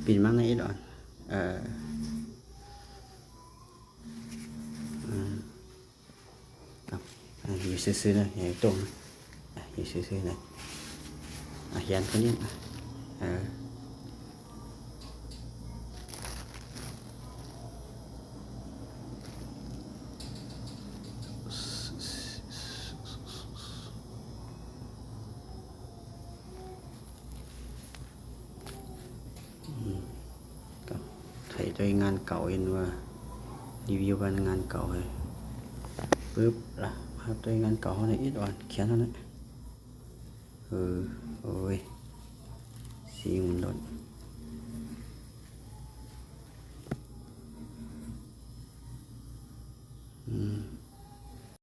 ปิดมั้งไอ้ดอนอยู่ซื่อๆเลยอย่าตรงอยู่ซื่อๆเลยเขียนคนนี้ไถด้วยงานเก่าเห็นว่ารีวิวงานเก่าเลยปึ๊บล่ะครับด้วยงานเก่าในอีดอ่อนเขียนเท่านั้นโอ้ยสีมันลด